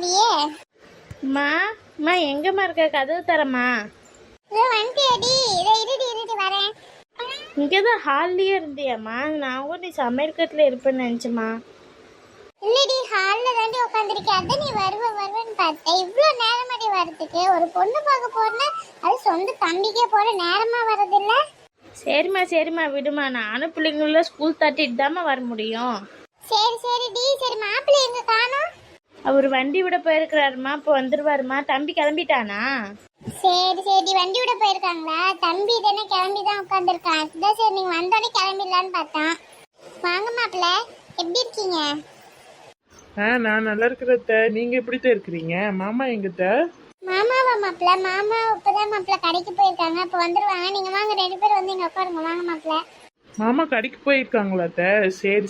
தெரியலையே. மா எங்கம்மா இருக்க? கதவு தரமா? வந்துட்டியாடி? இருடி வரேன். இங்கேதான் ஹால்லயே இருந்தியாம்மா? நான் கூட நீ சமையல் கட்டில் இருப்பேன்னு நினச்சேம்மா. இல்லடி, ஹால்ல தாண்டி உட்காந்துருக்கேன். அதான் நீ வருவேன்னு பார்த்தேன். இவ்வளோ நேரமாடி வரதுக்கு? ஒரு பொண்ணு பார்க்க போறேன்னா அது சொந்த தம்பிக்கே போற நேரமா வர்றதில்ல. சரிம்மா விடுமா. நானும் பிள்ளைங்கள ஸ்கூல் தட்டிட்டு தாம்மா வர முடியும். சரிடி. சரி, மாப்பிள்ளை எங்க காணோம்? அவர் வண்டி விட போயிருக்கிறாருமா, இப்போ வந்துருவாருமா. தம்பி கிளம்பிட்டானா? சரி, வண்டி விட போயிருக்காங்களா? தம்பி தானே கிளம்பிதான் உட்காந்துருக்கான். அதுதான் சரி நீங்க வந்தோடனே கிளம்பிடலான்னு பார்த்தான். வாங்க மாப்பிள்ள, எப்படி இருக்கீங்க? நான் நல்லா இருக்கிறத. நீங்க எப்படித்தான் இருக்கிறீங்க? மாமா எங்கத்த? மாமாவா மாப்பிள்ள? மாமா இப்பதான் மாப்பிள்ள கடைக்கு போயிருக்காங்க, இப்போ வந்துருவாங்க. நீங்க வாங்க, 2 பேரும் வந்து இங்க உட்காருங்க. வாங்க மாப்பிள்ள. மாமா கடைக்கு போயிருக்காங்களாத்த? சரி.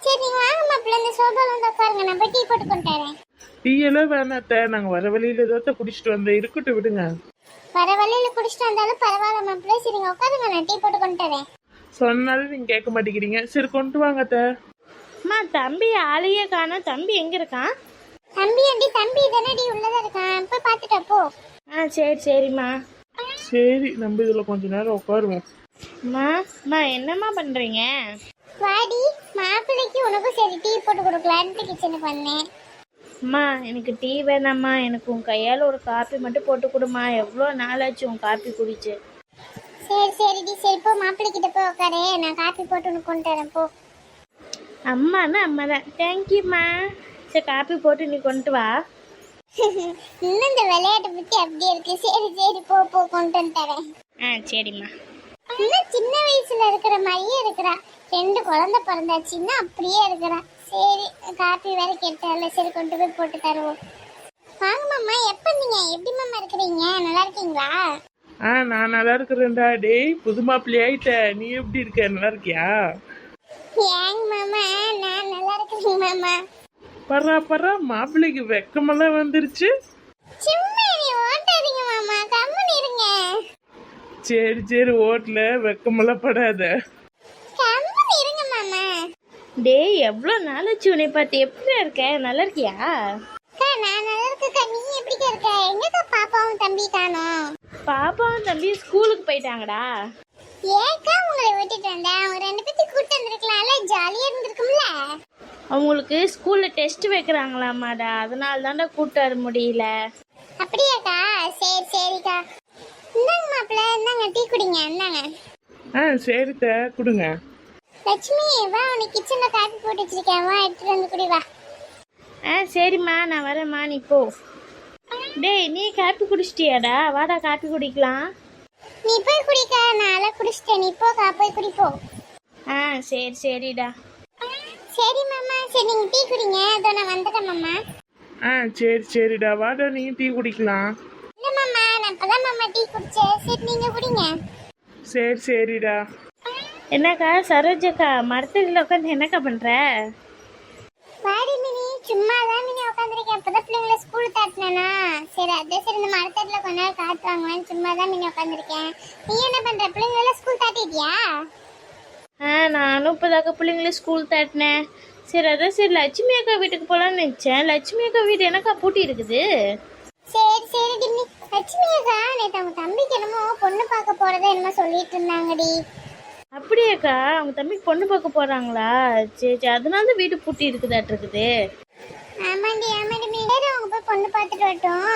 சரி நீங்க வாங்க மாப்பிள்ள, இந்த சோபால வந்து உட்காருங்க. நான் போய் டீ போட்டு கொண்டு வரேன். டீ எல்லாம் வேணாத்த, நாங்க வர வழியில ஏதோ குடிச்சிட்டு வந்தோம். இருக்கட்டும், விடுங்க. வர வழியில குடிச்சிட்டு வந்தாலும் பரவாயில்ல மாப்பிள்ள. சரி நீங்க உட்காருங்க, நான் டீ போட்டு கொண்டு வரேன். சொன்னாலும் நீங்க கேட்க மாட்டேங்கிறீங்க. சரி கொண்டு வாங்கத்த. அம்மா தம்பி ஆளையே காணோம். தம்பி எங்க இருக்கான்? தம்பி தானடி உள்ளதா இருக்கான், போய் பார்த்துட்டா போ. சரிம்மா. சரி, நம்ம இதுல கொஞ்ச நேரம் உட்காருவோம். அம்மா என்னம்மா பண்றீங்க? வாடி, மாப்பிள்ளைக்கு உனக்கும் சரி டீ போட்டு கொடுக்கலான்ட்டு கிச்சனுக்கு வந்தேன். அம்மா எனக்கு டீ வேணாம்மா. எனக்கு உன் கையால் ஒரு காப்பி மட்டும் போட்டு கொடுமா. எவ்வளோ நாளாச்சு உன் காப்பி குடிச்சு. சரிடி, சரி போ, மாப்பிள்ளைக்கிட்ட போய் உட்காரு. நான் காப்பி போட்டு உனக்கு கொண்டு வரேன் போ. அம்மா தான். தேங்க்யூம்மா. சரி காப்பி போட்டு நீ கொண்டு வா. இன்னும் இந்த விளையாட்டு பத்தி அப்படியே இருக்கு. சரி போ கொண்டு வந்துட்டேன். சரிம்மா. இன்னும் சின்ன வயசுல இருக்கிற மாதிரியே இருக்கிறா. 2 குழந்தை பிறந்தாச்சுன்னா அப்படியே இருக்கிறா. சரி, காப்பி வேற கேட்டால, சரி கொண்டு போய் போட்டு தருவோம். வாங்க மாமா, எப்ப நீங்க எப்படி மாமா இருக்கிறீங்க? நல்லா இருக்கீங்களா? நான் நல்லா இருக்கிறேன்டா. டேய், புது மாப்பிள்ளை ஆயிட்ட. நீ எப்படி இருக்க? நல்லா இருக்கியா? ஏங்க மாமா, நான் நல்லா இருக்கேன் மாமா. பர்றா மாப்பிள்ளைக்கு வெக்கமெல்லாம் வந்துருச்சு. சும்மா நீ ஓட்டாதீங்க மாமா, கம்முன்னு இருங்க. சரி ஓட்டல, வெக்கமெல்லாம் படாத. கம்முன்னு இருங்க மாமா. டேய் எவ்வளோ நாளாச்சு உன்னை பார்த்து. எப்படி இருக்க? நல்லா இருக்கியா? நான் நல்லா இருக்கேக்கா. நீ எப்படிக்கா இருக்க? எங்கக்கா பாப்பாவும் தம்பி காணோம்? பாப்பாவும் தம்பி ஸ்கூலுக்கு போயிட்டாங்கடா. ஏக்கா உங்களை விட்டுட்டு வந்தேன்? அவங்க 2 பேர்த்தையும் கூட்டு வந்திருக்கலாம்ல, ஜாலியா இருந்திருக்கும்ல. அவங்களுக்கு ஸ்கூல்ல டெஸ்ட் வைக்கிறாங்களாமாடா, அதனால தான்டா கூட்டு வர முடியல. அப்படியாக்கா? சரிக்கா. இந்தாங்க மாப்பிள்ள, இந்தாங்க டீ குடிங்க. இந்தாங்க. சரித்த, கொடுங்க. லட்சுமி வா, உனக்கு கிச்சன்ல காப்பி போட்டு வச்சிருக்கேன், வா எடுத்துட்டு வந்து குடி வா. சரிம்மா நான் வரேம்மா, நீ போ. டேய் நீ காப்பி குடிச்சிட்டியாடா? வாடா காப்பி குடிக்கலாம். நீ போய் குடிக்கா, நான் எல்லாம் குடிச்சிட்டேன். நீ போக்கா, போய் குடிப்போ. சரிடா. சரி மாமா, சரி நீங்க டீ குடிங்க. அதோ நான் வந்துட்டேன் மாமா. சரிடா, வாடா நீ டீ குடிக்கலாம். இல்ல மாமா, நான் இப்பதான் மாமா டீ குடிச்சேன். சரி நீங்க குடிங்க. சரிடா. என்னக்கா சரோஜக்கா, மரத்துல உட்காந்து என்னக்கா பண்ற? வாடி மினி, சும்மா தான் மினி உட்காந்துருக்கேன். இப்பதான் பிள்ளைங்களை ஸ்கூல் தாட்டினா. சரி இந்த மரத்தட்டுல கொஞ்ச நேரம் காட்டுவாங்கன்னு சும்மா தான் மினி உட்காந்துருக்கேன். நீ என்ன பண்ற? பிள்ளைங்கள ஸ்கூல் தாட்டிட்டியா? நானும் இப்போதாக்க பிள்ளைங்கள ஸ்கூல் தாட்டினேன். சரி லட்சுமி அக்கா வீட்டுக்கு போகலான்னு நினச்சேன். லட்சுமி அக்கா வீடு எனக்கா பூட்டி இருக்குது. சரி டிம்மி, லட்சுமி அக்கா நேற்று அவங்க தம்பிக்கு என்னமோ பொண்ணு பார்க்க போறதை என்னமோ சொல்லிட்டு இருந்தாங்கடி. அப்படியாக்கா? அவங்க தம்பிக்கு பொண்ணு பார்க்க போறாங்களா? சரி அதனால தான் வீடு பூட்டி இருக்குதாட்டு. ஆமாண்டி மீண்டும் அவங்க போய் பொண்ணு பார்த்துட்டு வரட்டும்.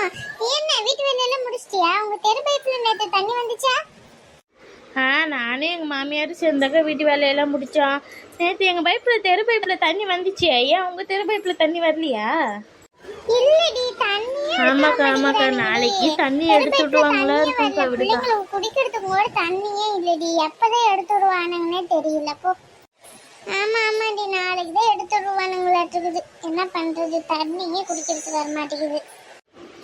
என்ன வீட்டு வேலையெல்லாம் முடிச்சிட்டியா? உங்க தெரு பைப்ல நேற்று தண்ணி வந்துச்சா? நானும் எங்கள் மாமியாரும் சேர்ந்தாக்க வீட்டு வேலையெல்லாம் முடித்தோம். நேற்று எங்கள் பைப்பில் தெரு பைப்பில் தண்ணி வந்துச்சு. ஏன் உங்கள் தெரு பைப்பில் தண்ணி வரலையா? இல்லடி, தண்ணி. ஆமாக்கா நாளைக்கு தண்ணி எடுத்து விடுவாங்களா இருக்கும்க்கா. விடுங்க, குடிக்கிறதுக்கு கூட தண்ணியே இல்லடி. எப்பதான் எடுத்து விடுவானுங்கன்னே தெரியல போ. ஆமாடி, நாளைக்கு தான் எடுத்து விடுவானுங்களாட்டுக்குது. என்ன பண்றது, தண்ணியே குடிக்கிறதுக்கு வர மாட்டேங்குது.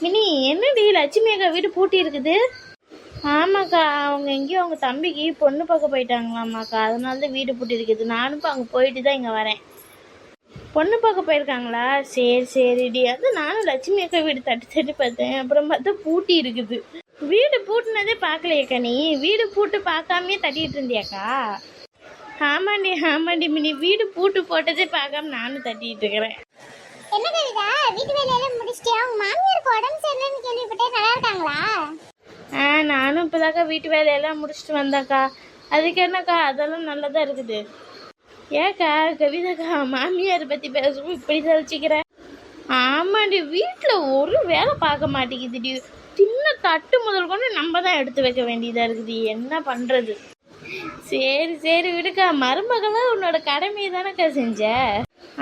மினி என்னடி லட்சுமி அக்கா வீடு பூட்டி இருக்குது? ஆமாக்கா, அவங்க எங்கேயும் அவங்க தம்பிக்கு பொண்ணு பார்க்க போயிட்டாங்களாமாக்கா, அதனால தான் வீடு பூட்டி இருக்குது. நானும் இப்போ அங்கே போயிட்டு தான் இங்கே வரேன். பொண்ணு பார்க்க போயிருக்காங்களா? சரிடி. அது நானும் லட்சுமி அக்கா வீடு தட்டி பார்த்தேன். அப்புறம் பார்த்தா பூட்டி இருக்குது. வீடு பூட்டினதே பார்க்கலையக்கா. நீ வீடு பூட்டு பார்க்காமே தட்டிட்டு இருந்தியாக்கா? ஆமாண்டி மினி, வீடு பூட்டு போட்டதே பார்க்காம நானும் தட்டிட்டு இருக்கிறேன். என்ன கவிதா வீட்டு வேலையெல்லாம் முடிச்சிட்டியா? உங்க மாமியாருக்கு உடம்பு சரியில்லைன்னு கேள்விப்பட்டேன், நல்லா இருக்காங்களா? நானும் இப்போதாக்கா வீட்டு வேலையெல்லாம் முடிச்சுட்டு வந்தேன்க்கா. அதுக்கு என்னக்கா, அதெல்லாம் நல்லதாக இருக்குது. ஏக்கா கவிதாக்கா மாமியார் பற்றி பேசுவோம் இப்படி சலிச்சிக்கிறேன். ஆமாண்டி, வீட்டில் ஒரு வேலை பார்க்க மாட்டேங்குதுடி. சின்ன தட்டு முதல் கொண்டு நம்ம தான் எடுத்து வைக்க வேண்டியதாக இருக்குது. என்ன பண்ணுறது? சரி சரி விடுக்கா, மருமகளாக உன்னோட கடமையை தானேக்கா செஞ்ச.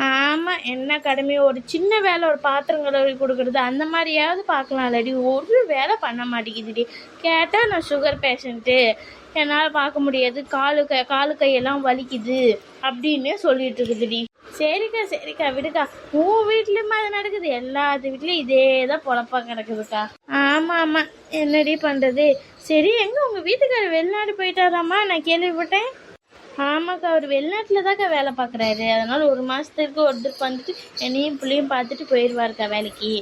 ஆமாம், என்ன கடமையோ, ஒரு சின்ன வேலை, ஒரு பாத்திரம் கழுவி கொடுக்குறது அந்த மாதிரியாவது பார்க்கலாம் இல்லடி. ஒரு வேலை பண்ண மாட்டேங்குதுடி. கேட்டால் நான் சுகர் பேஷண்ட்டு, என்னால் பார்க்க முடியாது, காலு கையெல்லாம் வலிக்குது அப்படின்னு சொல்லிட்டு இருக்குதுடி. சரிக்கா சரிக்கா விடுக்கா, உன் வீட்லேயுமா அது நடக்குது? எல்லாத்து வீட்லேயும் இதே தான் பொழப்பா கிடக்குதுக்கா. ஆமாம் ஆமாம், என்னடி பண்ணுறது? சரி, எங்கே உங்கள் வீட்டுக்காரர் வெளிநாடு போயிட்டாராம்மா, நான் கேள்விப்பட்டேன். ஆமாக்கா, அவர் வெளிநாட்டில் தான்க்கா வேலை பார்க்குறாரு. அதனால் ஒரு மாதத்துக்கு ஒரு ட்ரிப் வந்துட்டு என்னையும் பிள்ளையும் பார்த்துட்டு போயிடுவாருக்கா வேலைக்கு.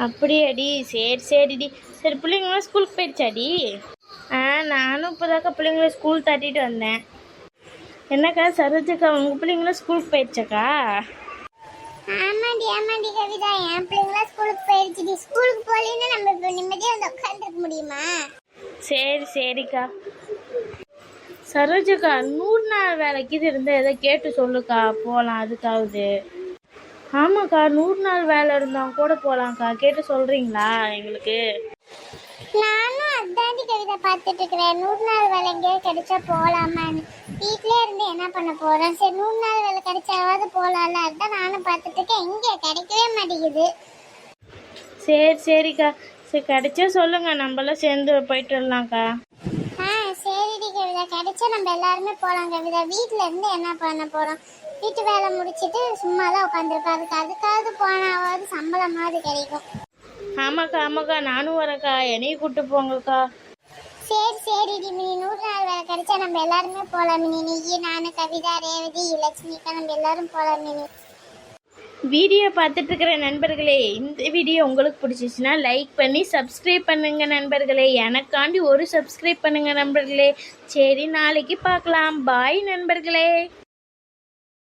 அப்படியாடி? சரி சரிடி. சரி, பிள்ளைங்களாம் ஸ்கூலுக்கு போயிடுச்சாடி? நானும் இப்போதாக்கா பிள்ளைங்கள ஸ்கூல் தட்டிட்டு வந்தேன். என்னக்கா சரோஜக்கா, உங்கள் பிள்ளைங்களாம் ஸ்கூலுக்கு போயிடுச்சாக்கா? ஆமாண்டி கவிதா, என் பிள்ளைங்களாம் ஸ்கூலுக்கு போயிடுச்சுடி. ஸ்கூலுக்கு போகலன்னா நம்ம இப்போ நிம்மதியாக வந்து உட்காந்துருக்க முடியுமா? சரி சரிக்கா. சரோஜக்கா, 100 நாள் வேலைக்கு இது இருந்தால் எதை கேட்டு சொல்லுக்கா, போகலாம் அதுக்காவது. ஆமாக்கா, 100 நாள் வேலை இருந்தால் கூட போகலாம்க்கா, கேட்டு சொல்கிறீங்களா எங்களுக்கு? நானும் அதாண்டி கவிதா பார்த்துட்டு இருக்கிறேன். 100 நாள் வேலை எங்கேயாவது கிடைச்சா போகலாமான்னு. வீட்டிலே இருந்து என்ன பண்ண போகிறேன்? சரி, 100 நாள் வேலை கிடைச்சாவது போகலாம்ல, அதுதான் நானும் பார்த்துட்டு இருக்கேன். எங்கே கிடைக்கவே மாட்டேங்குது. சரி சரிக்கா, சரி கிடைச்சா சொல்லுங்கள், நம்மளாம் சேர்ந்து போயிட்டு வரலாம்க்கா. சரிடி கவிதா, கிடைச்சா நம்ம எல்லாருமே போகலாம் கவிதா. வீட்டில் இருந்து என்ன பண்ண போகிறோம்? வீட்டு வேலை முடிச்சுட்டு சும்மா தான் உட்காந்துருக்கோம். அதுக்காவது போனாவது சம்பளமாவது கிடைக்கும். ஆமாக்கா ஆமாக்கா, நானும் வரேக்கா, என்னையும் கூப்பிட்டு போங்கக்கா. சரி சரிடி மினி, 100 நாள் வேலை கிடைச்சா நம்ம எல்லாருமே போகலாம் மினி. நீ, நான், கவிதா, ரேவதி, லட்சுமிக்கா, நம்ம எல்லாரும் போகலாம் மினி. வீடியோ பார்த்துட்டு இருக்கிற நண்பர்களே, இந்த வீடியோ உங்களுக்கு பிடிச்சிச்சுன்னா லைக் பண்ணி சப்ஸ்கிரைப் பண்ணுங்க நண்பர்களே. எனக்காண்டி ஒரு சப்ஸ்கிரைப் பண்ணுங்க நண்பர்களே. சரி, நாளைக்கு பார்க்கலாம். பாய் நண்பர்களே.